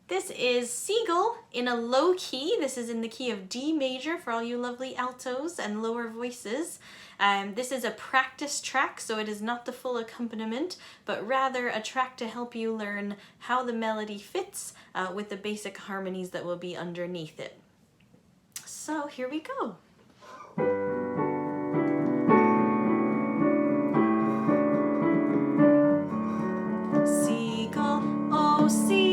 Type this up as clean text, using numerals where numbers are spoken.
This is Seagull in a low key. This is in the key of D major for all you lovely altos and lower voices. This is a practice track, so it is not the full accompaniment, but rather a track to help you learn how the melody fits with the basic harmonies that will be underneath it. So here we go. Seagull, oh seagull.